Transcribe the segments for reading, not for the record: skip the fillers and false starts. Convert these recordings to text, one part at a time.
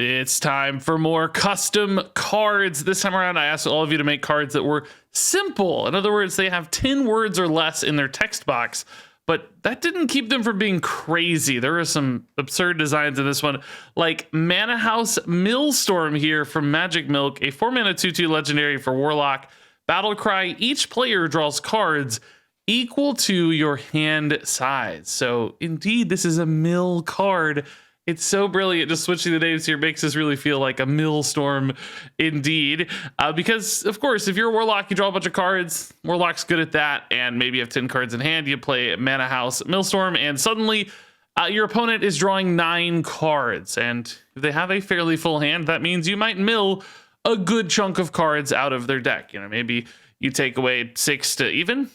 It's time for more custom cards. This time around, I asked all of you to make cards that were simple. In other words, they have 10 words or less in their text box, but that didn't keep them from being crazy. There are some absurd designs in this one, like Mana House Millstorm here from Magic Milk, a 4-mana 2/2 legendary for Warlock. Battle Cry, each player draws cards equal to your hand size. So indeed, this is a mill card. It's so brilliant. Just switching the names here makes this really feel like a Millstorm indeed. Because, of course, if you're a Warlock, you draw a bunch of cards. Warlock's good at that. And maybe you have 10 cards in hand. You play Mana House Millstorm. And suddenly, your opponent is drawing 9 cards. And if they have a fairly full hand, that means you might mill a good chunk of cards out of their deck. You know, maybe you take away 6 to even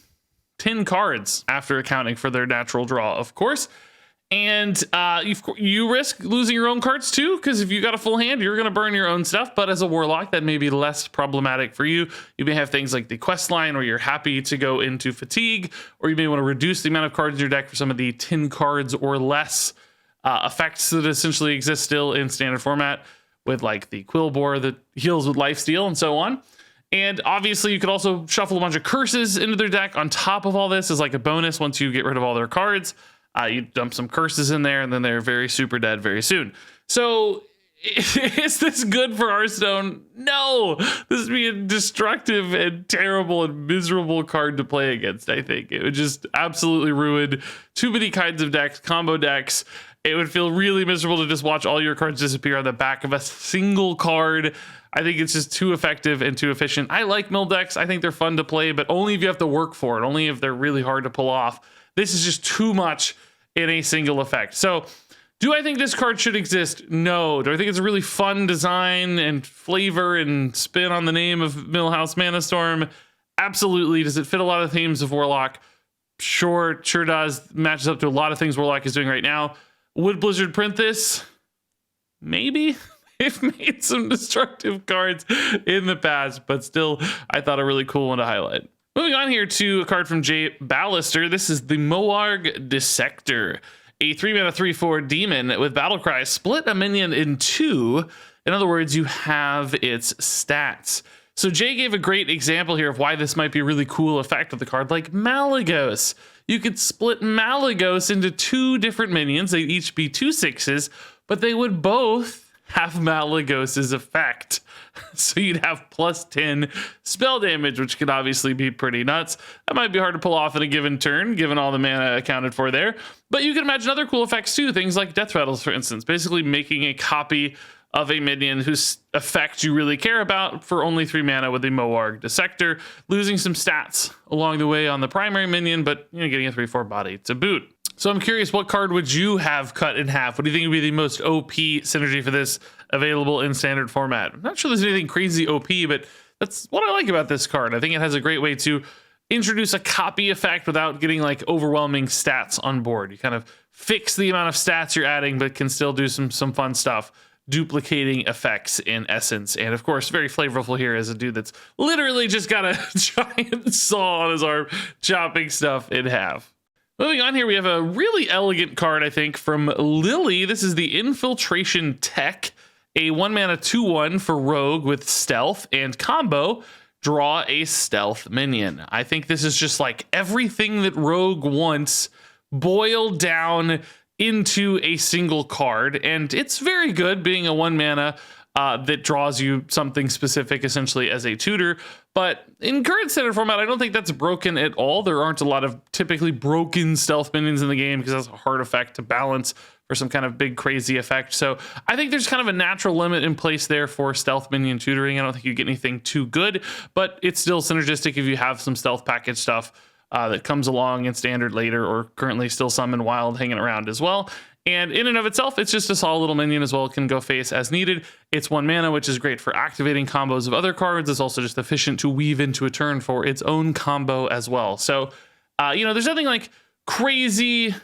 10 cards after accounting for their natural draw, of course. And you risk losing your own cards too, because if you got a full hand, you're going to burn your own stuff. But as a Warlock, that may be less problematic for you. You may have things like the quest line where you're happy to go into fatigue, or you may want to reduce the amount of cards in your deck for some of the 10 cards or less effects that essentially exist still in standard format, with like the Quill Boar that heals with lifesteal and so on. And obviously, you could also shuffle a bunch of curses into their deck on top of all this as like a bonus once you get rid of all their cards. You dump some curses in there, and then they're very super dead very soon. So, is this good for Hearthstone? No! This would be a destructive and terrible and miserable card to play against, I think. It would just absolutely ruin too many kinds of decks, combo decks. It would feel really miserable to just watch all your cards disappear on the back of a single card. I think it's just too effective and too efficient. I like mill decks. I think they're fun to play, but only if you have to work for it, only if they're really hard to pull off. This is just too much in a single effect. So, do I think this card should exist? No. Do I think it's a really fun design and flavor and spin on the name of Millhouse Manastorm? Absolutely. Does it fit a lot of themes of Warlock? Sure does. Matches up to a lot of things Warlock is doing right now. Would Blizzard print this? Maybe. They've made some destructive cards in the past, but still, I thought a really cool one to highlight. Moving on here to a card from Jay Ballister. This is the Moarg Dissector, a 3-mana 3/4 demon with Battle Cry. Split a minion in 2. In other words, you have its stats. So Jay gave a great example here of why this might be a really cool effect with the card, like Malygos. You could split Malygos into 2 different minions. They'd each be 2 6s, but they would both have Malygos' effect. So you'd have plus 10 spell damage, which could obviously be pretty nuts. That might be hard to pull off in a given turn, given all the mana accounted for there. But you can imagine other cool effects too, things like Death Rattles, for instance, basically making a copy of a minion whose effect you really care about for only 3 mana with the Moarg Dissector, losing some stats along the way on the primary minion, but getting a 3/4 body to boot. So I'm curious, what card would you have cut in half? What do you think would be the most OP synergy for this available in standard format? I'm not sure there's anything crazy OP, but that's what I like about this card. I think it has a great way to introduce a copy effect without getting like overwhelming stats on board. You kind of fix the amount of stats you're adding, but can still do some fun stuff, duplicating effects in essence. And of course, very flavorful here as a dude that's literally just got a giant saw on his arm, chopping stuff in half. Moving on here, we have a really elegant card, I think, from Lily. This is the Infiltration Tech, a 1-mana 2/1 for Rogue with Stealth and combo. Draw a Stealth minion. I think this is just like everything that Rogue wants boiled down into a single card, and it's very good being a 1-mana that draws you something specific essentially as a tutor. But in current standard format, I don't think that's broken at all. There aren't a lot of typically broken stealth minions in the game because that's a hard effect to balance for some kind of big crazy effect. So I think there's kind of a natural limit in place there for stealth minion tutoring. I don't think you get anything too good, but it's still synergistic if you have some stealth package stuff that comes along in standard later, or currently still some in wild hanging around as well. And in and of itself, it's just a solid little minion as well. It can go face as needed. It's 1 mana, which is great for activating combos of other cards. It's also just efficient to weave into a turn for its own combo as well. So, there's nothing like crazy,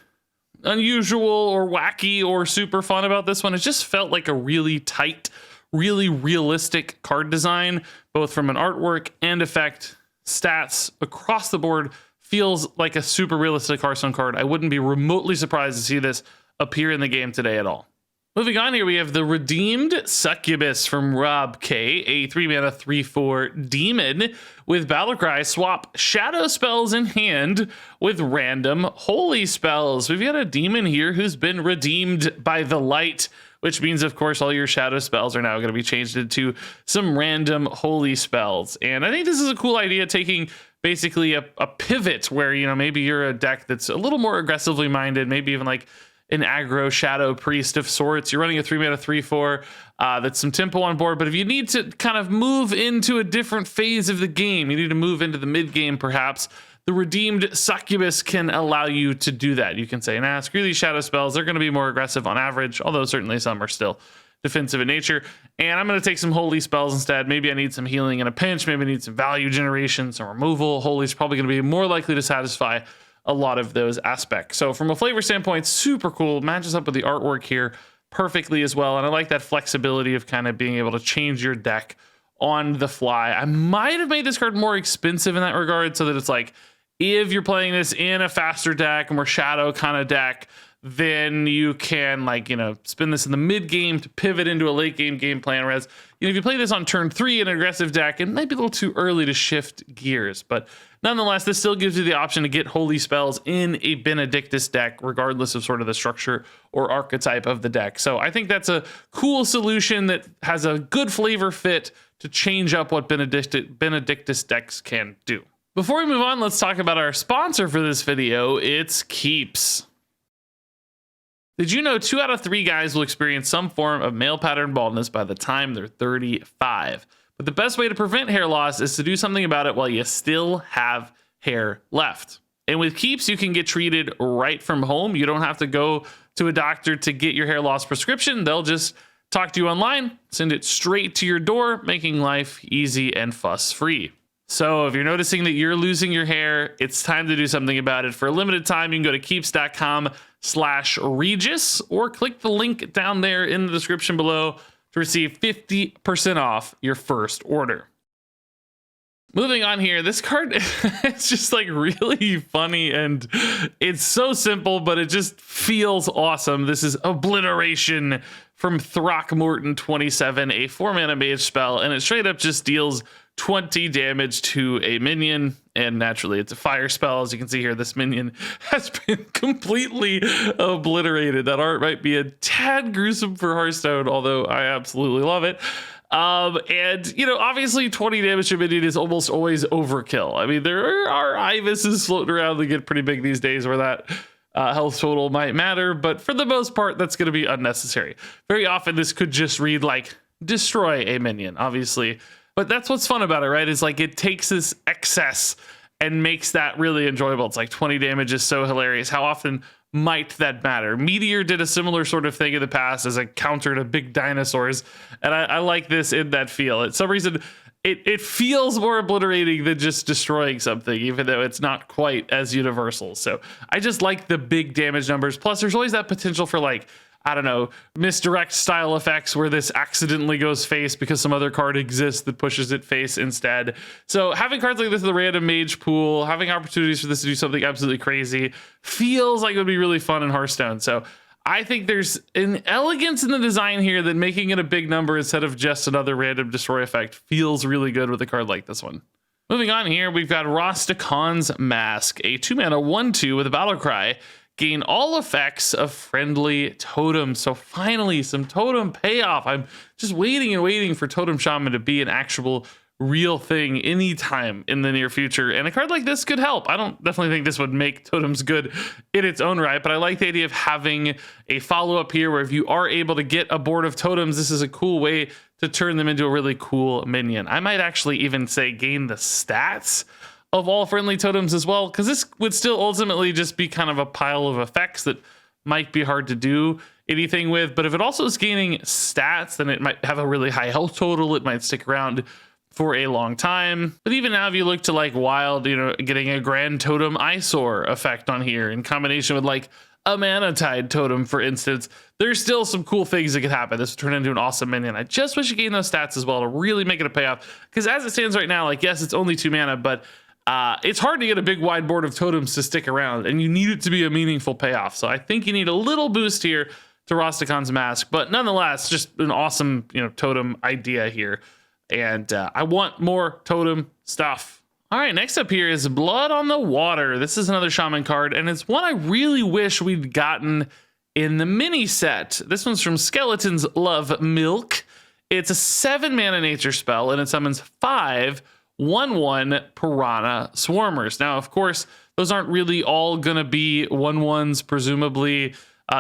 unusual, or wacky, or super fun about this one. It just felt like a really tight, really realistic card design, both from an artwork and effect, stats across the board. Feels like a super realistic Hearthstone card. I wouldn't be remotely surprised to see this appear in the game today at all. Moving on here, we have the Redeemed Succubus from Rob K, a 3-mana 3/4 demon with Battlecry. Swap shadow spells in hand with random holy spells. We've got a demon here who's been redeemed by the light, which means, of course, all your shadow spells are now going to be changed into some random holy spells. And I think this is a cool idea, taking basically a pivot where, you know, maybe you're a deck that's a little more aggressively minded, maybe even like an aggro shadow priest of sorts. You're running a 3-mana 3/4 that's some tempo on board, but if you need to kind of move into a different phase of the game, you need to move into the mid game perhaps, the Redeemed Succubus can allow you to do that. You can say, nah, screw these shadow spells, they're going to be more aggressive on average, although certainly some are still defensive in nature, and I'm going to take some holy spells instead. Maybe I need some healing in a pinch, maybe I need some value generation, some removal. Holy's probably going to be more likely to satisfy a lot of those aspects. So from a flavor standpoint, super cool. Matches up with the artwork here perfectly as well. And I like that flexibility of kind of being able to change your deck on the fly. I might have made this card more expensive in that regard, so that it's like, if you're playing this in a faster deck, a more shadow kind of deck, then you can, like, you know, spin this in the mid game to pivot into a late game plan. Whereas, you know, if you play this on turn 3 in an aggressive deck, it might be a little too early to shift gears. But nonetheless, this still gives you the option to get holy spells in a Benedictus deck, regardless of sort of the structure or archetype of the deck. So I think that's a cool solution that has a good flavor fit to change up what Benedictus decks can do. Before we move on, let's talk about our sponsor for this video. It's Keeps. Did you know 2 out of 3 guys will experience some form of male pattern baldness by the time they're 35? But the best way to prevent hair loss is to do something about it while you still have hair left. And with Keeps, you can get treated right from home. You don't have to go to a doctor to get your hair loss prescription. They'll just talk to you online, send it straight to your door, making life easy and fuss-free. So if you're noticing that you're losing your hair, it's time to do something about it. For a limited time, you can go to keeps.com/Regis or click the link down there in the description below to receive 50% off your first order. Moving on here, this card it's just like really funny, and it's so simple, but it just feels awesome. This is Obliteration from Throckmorton 27, a 4-mana mage spell, and it straight up just deals 20 damage to a minion, and naturally it's a fire spell. As you can see here, this minion has been completely obliterated. That art might be a tad gruesome for Hearthstone, although I absolutely love it. And, you know, obviously 20 damage to a minion is almost always overkill. I mean, there are Ibises floating around that get pretty big these days where that health total might matter, but for the most part, that's going to be unnecessary. Very often, this could just read like, destroy a minion, obviously. But that's what's fun about it, right? Is like it takes this excess and makes that really enjoyable. It's like 20 damage is so hilarious. How often might that matter? Meteor did a similar sort of thing in the past as a counter to big dinosaurs. And I like this in that feel. At some reason, it feels more obliterating than just destroying something, even though it's not quite as universal. So I just like the big damage numbers. Plus, there's always that potential for, like, I don't know, misdirect style effects where this accidentally goes face because some other card exists that pushes it face instead. So having cards like this in the random mage pool, having opportunities for this to do something absolutely crazy, feels like it would be really fun in Hearthstone. So I think there's an elegance in the design here that making it a big number instead of just another random destroy effect feels really good with a card like this one. Moving on here, we've got Rostakon's Mask, a 2-mana 1/2 with a battle cry. Gain all effects of friendly totems. So finally, some totem payoff. I'm just waiting and waiting for Totem Shaman to be an actual real thing anytime in the near future. And a card like this could help. I don't definitely think this would make totems good in its own right, but I like the idea of having a follow-up here where if you are able to get a board of totems, this is a cool way to turn them into a really cool minion. I might actually even say gain the stats of all friendly totems as well, because this would still ultimately just be kind of a pile of effects that might be hard to do anything with. But if it also is gaining stats, then it might have a really high health total. It might stick around for a long time. But even now, if you look to like wild, you know, getting a Grand Totem Eyesore effect on here in combination with like a Mana Tide totem, for instance, there's still some cool things that could happen. This would turn into an awesome minion. I just wish you gained those stats as well to really make it a payoff. Because as it stands right now, like, yes, it's only 2 mana, but it's hard to get a big wide board of totems to stick around, and you need it to be a meaningful payoff. So I think you need a little boost here to Rostakon's Mask. But nonetheless, just an awesome, totem idea here. And I want more totem stuff. All right, next up here is Blood on the Water. This is another shaman card, and it's one I really wish we'd gotten in the mini set. This one's from Skeleton's Love Milk. It's a 7-mana nature spell, and it summons 5 1/1 Piranha Swarmers. Now, of course, those aren't really all going to be 1/1s, presumably.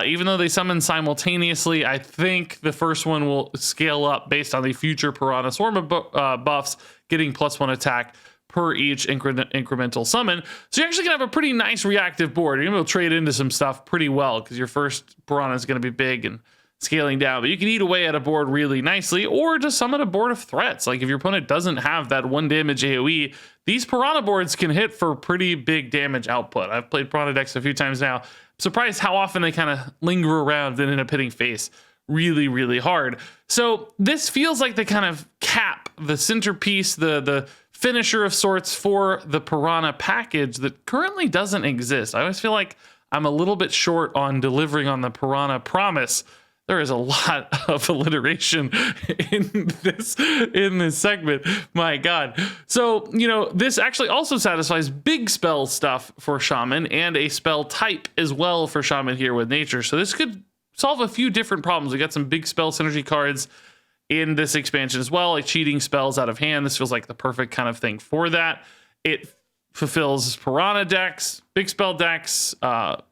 Even though they summon simultaneously, I think the first one will scale up based on the future Piranha Swarmer buffs, getting +1 attack per each incremental summon. So you're actually going to have a pretty nice reactive board. You're going to be able to trade into some stuff pretty well because your first Piranha is going to be big and scaling down. But you can eat away at a board really nicely, or just summon a board of threats. Like if your opponent doesn't have that 1 damage AoE, these Piranha boards can hit for pretty big damage output. I've played Piranha decks a few times now. I'm surprised how often they kind of linger around and end up hitting face really, really hard. So this feels like the kind of cap, the centerpiece, the finisher of sorts for the Piranha package that currently doesn't exist. I always feel like I'm a little bit short on delivering on the Piranha promise. There is a lot of alliteration in this segment. My God. So, this actually also satisfies big spell stuff for Shaman and a spell type as well for Shaman here with Nature. So this could solve a few different problems. We got some big spell synergy cards in this expansion as well, like cheating spells out of hand. This feels like the perfect kind of thing for that. It fulfills Piranha decks, big spell decks,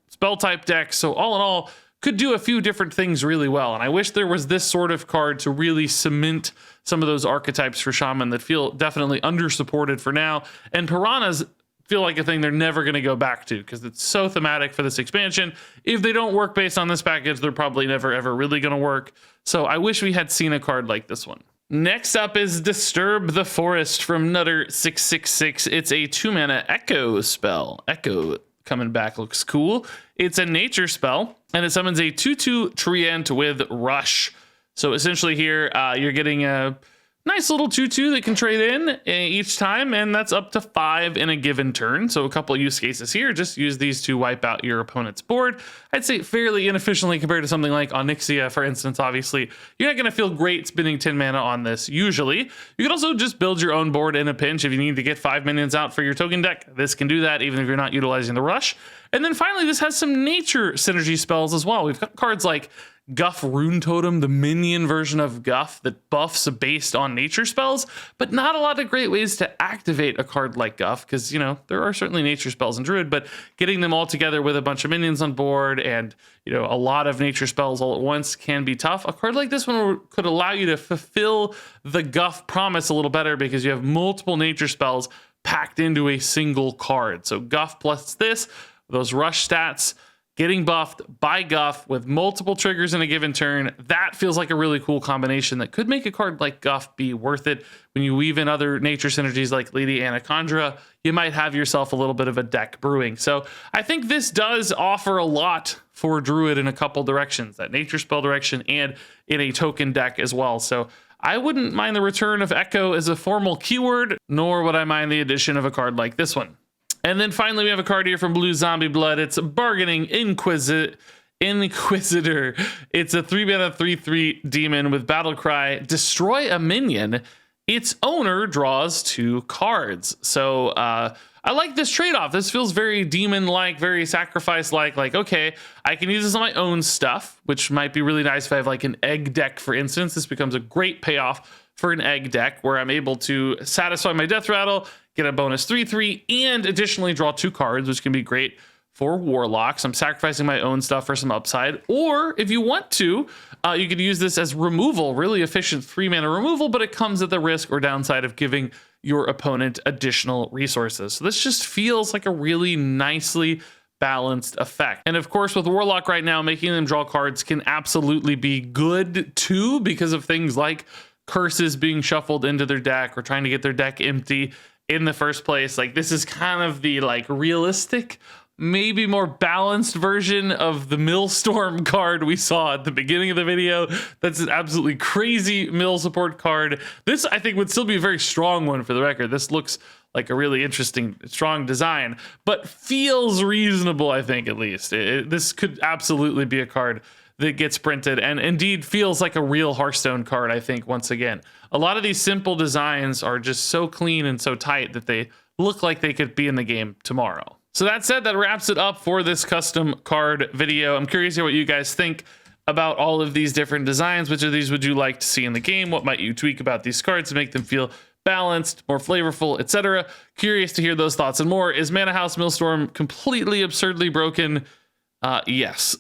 spell type decks. So all in all, could do a few different things really well. And I wish there was this sort of card to really cement some of those archetypes for Shaman that feel definitely under-supported for now. And Piranhas feel like a thing they're never going to go back to because it's so thematic for this expansion. If they don't work based on this package, they're probably never, ever really going to work. So I wish we had seen a card like this one. Next up is Disturb the Forest from Nutter666. It's a 2-mana Echo spell. Echo coming back looks cool. It's a nature spell, and it summons a 2/2 Treant with Rush. So essentially here, you're getting a nice little 2/2 that can trade in each time, and that's up to 5 in a given turn. So a couple of use cases here. Just use these to wipe out your opponent's board. I'd say fairly inefficiently compared to something like Onyxia, for instance. Obviously, you're not going to feel great spending 10 mana on this usually. You can also just build your own board in a pinch if you need to get 5 minions out for your token deck. This can do that even if you're not utilizing the rush. And then finally, this has some nature synergy spells as well. We've got cards like Guff Rune Totem, the minion version of Guff that buffs based on nature spells, but not a lot of great ways to activate a card like Guff because, there are certainly nature spells in Druid, but getting them all together with a bunch of minions on board and, a lot of nature spells all at once can be tough. A card like this one could allow you to fulfill the Guff promise a little better because you have multiple nature spells packed into a single card. So Guff plus this, those rush stats, getting buffed by Guff with multiple triggers in a given turn, that feels like a really cool combination that could make a card like Guff be worth it. When you weave in other nature synergies like Lady Anacondra, you might have yourself a little bit of a deck brewing. So I think this does offer a lot for Druid in a couple directions, that nature spell direction and in a token deck as well. So I wouldn't mind the return of Echo as a formal keyword, nor would I mind the addition of a card like this one. And then finally, we have a card here from Blue Zombie Blood. It's Bargaining Inquisitor. It's a 3-mana 3/3 demon with Battle Cry. Destroy a minion. Its owner draws 2 cards. So I like this trade-off. This feels very demon-like, very sacrifice-like. Like, okay, I can use this on my own stuff, which might be really nice if I have like an egg deck, for instance. This becomes a great payoff for an egg deck where I'm able to satisfy my death rattle, get a bonus 3/3, and additionally draw 2 cards, which can be great for warlocks. I'm sacrificing my own stuff for some upside. Or if you want to, you could use this as removal, really efficient 3-mana removal, but it comes at the risk or downside of giving your opponent additional resources. So this just feels like a really nicely balanced effect. And of course, with Warlock right now, making them draw cards can absolutely be good too, because of things like curses being shuffled into their deck or trying to get their deck empty in the first place. Like, this is kind of the realistic, maybe more balanced version of the Millstorm card we saw at the beginning of the video. That's an absolutely crazy mill support card. This, I think, would still be a very strong one for the record. This looks like a really interesting, strong design, but feels reasonable, I think, at least. This could absolutely be a card that gets printed and indeed feels like a real Hearthstone card. I think once again, a lot of these simple designs are just so clean and so tight that they look like they could be in the game tomorrow. So that said, that wraps it up for this custom card video. I'm curious to hear what you guys think about all of these different designs. Which of these would you like to see in the game? What might you tweak about these cards to make them feel balanced, more flavorful, etc.? Curious to hear those thoughts and more. Is Mana House Millstorm completely absurdly broken? Yes.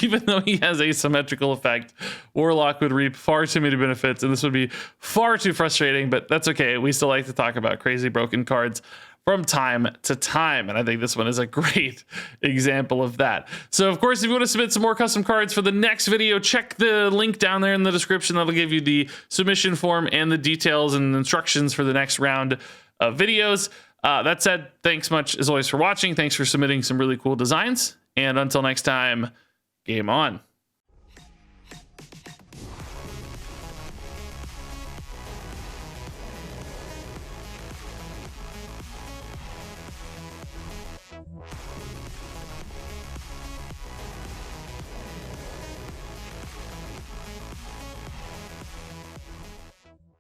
Even though he has asymmetrical effect, Warlock would reap far too many benefits, and this would be far too frustrating, but that's okay. We still like to talk about crazy broken cards from time to time, and I think this one is a great example of that. So of course, if you want to submit some more custom cards for the next video, check the link down there in the description. That'll give you the submission form and the details and instructions for the next round of videos. That said, thanks much as always for watching. Thanks for submitting some really cool designs, and until next time, game on.